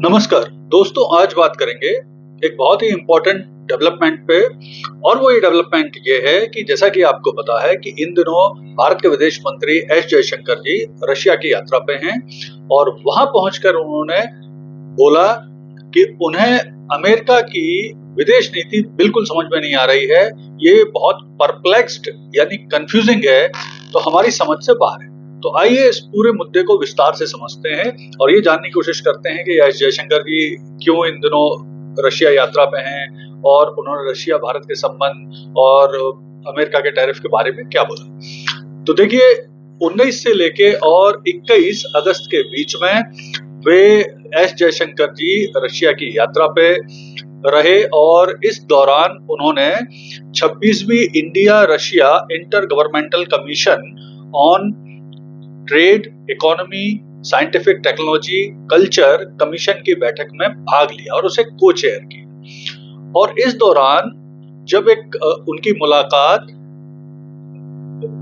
नमस्कार दोस्तों, आज बात करेंगे एक बहुत ही इम्पोर्टेंट डेवलपमेंट पे। और वो ये डेवलपमेंट ये है कि जैसा कि आपको पता है कि इन दिनों भारत के विदेश मंत्री एस जयशंकर जी रशिया की यात्रा पे हैं और वहां पहुंचकर उन्होंने बोला कि उन्हें अमेरिका की विदेश नीति बिल्कुल समझ में नहीं आ रही है, ये बहुत परप्लेक्स्ड यानी कंफ्यूजिंग है, तो हमारी समझ से बाहर है। तो आइए इस पूरे मुद्दे को विस्तार से समझते हैं और ये जानने की कोशिश करते हैं कि एस जयशंकर जी क्यों इन दिनों रशिया यात्रा पे हैं और उन्होंने रशिया भारत के संबंध और अमेरिका के टैरिफ के बारे में क्या बोला। तो देखिए, 19 से लेके और 21 अगस्त के बीच में वे एस जयशंकर जी रशिया की यात्रा पे रहे और इस दौरान उन्होंने 26वीं India Russia inter governmental commission on trade, economy, scientific technology, culture commission की बैठक में भाग लिया और उसे को चेयर किया। और इस दौरान जब उनकी मुलाकात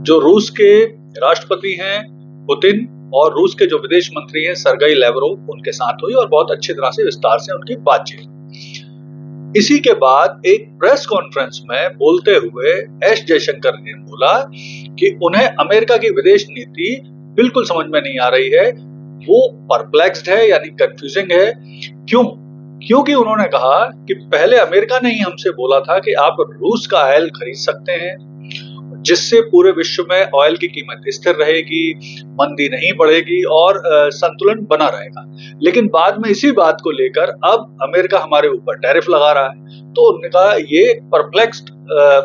जो रूस के राष्ट्रपति हैं पुतिन और रूस के जो विदेश मंत्री हैं सर्गेई लैवरोव उनके साथ हुई और बहुत अच्छी तरह से विस्तार से उनकी बातचीत। इसी के बाद एक प्रेस कॉन्फ्रेंस में बोलते हुए एस जयशंकर ने बोला कि उन्हें अमेरिका की विदेश नीति बिल्कुल समझ में नहीं आ रही है, वो परप्लेक्स्ड है यानी कंफ्यूजिंग है। क्यों? क्योंकि उन्होंने कहा कि पहले अमेरिका ने ही हमसे बोला था कि आप रूस का ऑयल खरीद सकते हैं जिससे पूरे विश्व में ऑयल की कीमत स्थिर रहेगी, मंदी नहीं बढ़ेगी और संतुलन बना रहेगा। लेकिन बाद में इसी बात को लेकर अब अमेरिका हमारे ऊपर टैरिफ लगा रहा है। तो उनका ये परप्लेक्स्ड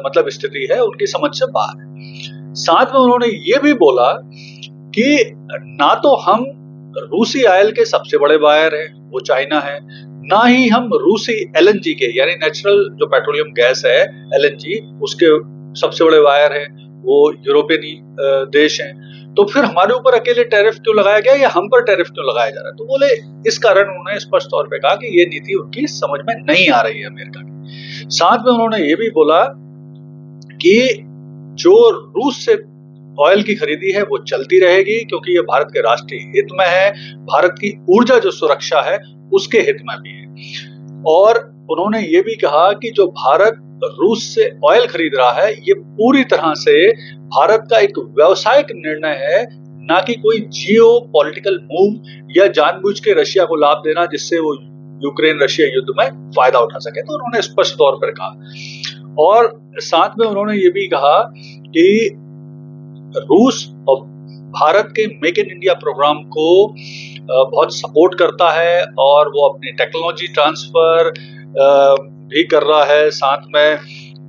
मतलब स्थिति है, उनकी समझ से बाहर है। साथ में उन्होंने ये भी बोला कि ना तो हम रूसी ऑयल के सबसे बड़े बायर हैं, वो चाइना है, ना ही हम रूसी एलएनजी के यानी नेचुरल जो पेट्रोलियम गैस है एलएनजी उसके सबसे बड़े बायर हैं, वो यूरोपियन देश हैं। तो फिर हमारे ऊपर अकेले टैरिफ क्यों लगाया गया या हम पर टैरिफ क्यों लगाया जा रहा है? तो बोले इस कारण उन्होंने स्पष्ट तौर पे कहा कि ये नीति उनकी समझ में नहीं आ रही है अमेरिका की। साथ में उन्होंने ये भी बोला कि जो रूस से ऑयल की खरीदी है वो चलती रहेगी क्योंकि ये भारत के राष्ट्रीय हित में है, भारत की ऊर्जा जो सुरक्षा है उसके हित में भी है। और उन्होंने ये भी कहा कि जो भारत रूस से ऑयल खरीद रहा है ये पूरी तरह से भारत का एक व्यावसायिक निर्णय है, ना कि कोई जियो पॉलिटिकल मूव या जानबूझ के रशिया को लाभ देना जिससे वो यूक्रेन रशिया युद्ध में फायदा उठा सके। तो उन्होंने स्पष्ट तौर पर कहा। और साथ में उन्होंने ये भी कहा कि रूस और भारत के मेक इन इंडिया प्रोग्राम को बहुत सपोर्ट करता है और वो अपनी टेक्नोलॉजी ट्रांसफर भी कर रहा है, साथ में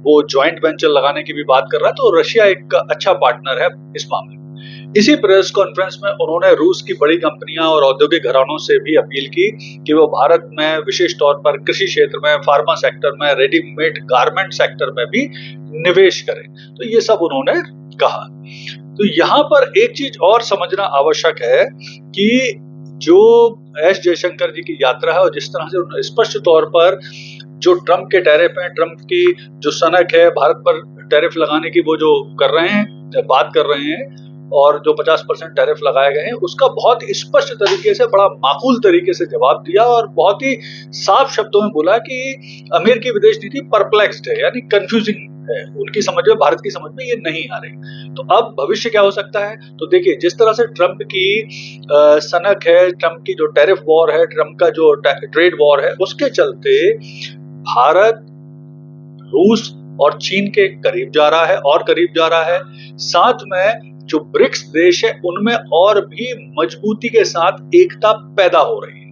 वो जॉइंट वेंचर लगाने की भी बात कर रहा है। तो रशिया एक अच्छा पार्टनर है इस मामले में। इसी प्रेस कॉन्फ्रेंस में उन्होंने रूस की बड़ी कंपनियां और औद्योगिक घरानों से भी अपील की कि वो भारत में विशेष तौर पर कृषि क्षेत्र में, फार्मा सेक्टर में, रेडीमेड गारमेंट सेक्टर में भी निवेश करें। तो ये सब उन्होंने कहा। तो यहाँ पर एक चीज और समझना आवश्यक है कि जो एस जयशंकर जी की यात्रा है और जिस तरह से उन्होंने स्पष्ट तौर पर जो ट्रंप के टैरिफ हैं, ट्रंप की जो सनक है भारत पर टैरिफ लगाने की, वो जो कर रहे हैं, बात कर रहे हैं और जो 50% टैरिफ लगाए गए हैं उसका बहुत स्पष्ट तरीके से, बड़ा माकूल तरीके से जवाब दिया और बहुत ही साफ शब्दों में बोला कि अमेरिकी विदेश नीति परप्लेक्स्ड है यानी कंफ्यूजिंग है, उनकी समझ में, भारत की समझ में ये नहीं आ रही। तो अब भविष्य क्या हो सकता है? तो देखिए, जिस तरह से ट्रंप की सनक है, ट्रंप की जो टैरिफ वॉर है, ट्रंप का जो ट्रेड वॉर है, उसके चलते भारत रूस और चीन के करीब जा रहा है और करीब जा रहा है। साथ में जो ब्रिक्स देश है उनमें और भी मजबूती के साथ एकता पैदा हो रही है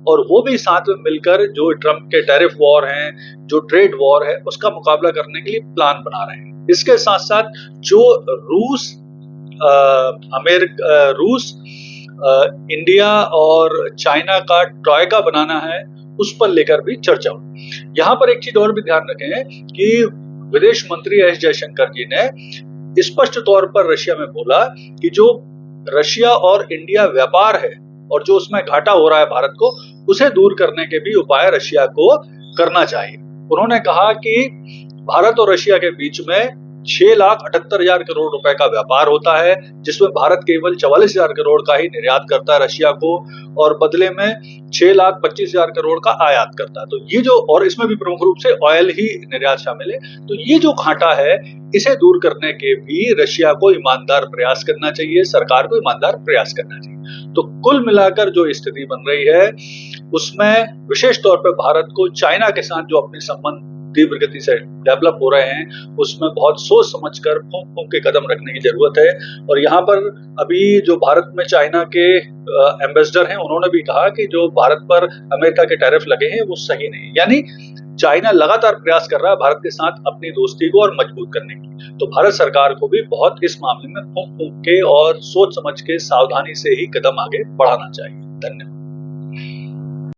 और वो भी साथ में मिलकर जो ट्रंप के टैरिफ वॉर हैं, जो ट्रेड वॉर है, उसका मुकाबला करने के लिए प्लान बना रहे हैं। इसके साथ साथ जो रूस इंडिया और चाइना का ट्राइका बनाना है उस पर लेकर भी चर्चा हुई। यहाँ पर एक चीज और भी ध्यान रखें कि विदेश मंत्री एस जयशंकर जी ने स्पष्ट तौर पर रशिया में बोला कि जो रशिया और इंडिया व्यापार है और जो उसमें घाटा हो रहा है भारत को, उसे दूर करने के भी उपाय रशिया को करना चाहिए। उन्होंने कहा कि भारत और रशिया के बीच में 6,78,000 करोड़ रुपए का व्यापार होता है, जिसमें भारत केवल 44,000 करोड़ का ही निर्यात करता है रशिया को और बदले में 6,25,000 करोड़ का आयात करता है। तो ये जो, और इसमें भी प्रमुख रूप से ऑयल ही निर्यात शामिल है। तो ये जो घाटा है, इसे दूर करने के भी रशिया को ईमानदार प्रयास करना चाहिए, सरकार को ईमानदार प्रयास करना चाहिए। तो कुल मिलाकर जो स्थिति बन रही है, उसमें विशेष तौर पर भारत को चाइना के साथ जो अपने संबंध तीव्र गति से डेवलप हो रहे हैं, उसमें बहुत सोच समझकर फूंक फूंक के कदम रखने की जरूरत है। और यहाँ पर अभी जो भारत में चाइना के एम्बेसडर हैं, उन्होंने भी कहा कि जो भारत पर अमेरिका के टैरिफ लगे हैं वो सही नहीं, यानी चाइना लगातार प्रयास कर रहा है भारत के साथ अपनी दोस्ती को और मजबूत करने की। तो भारत सरकार को भी बहुत इस मामले में फूंक फूंक के और सोच समझ के सावधानी से ही कदम आगे बढ़ाना चाहिए। धन्यवाद।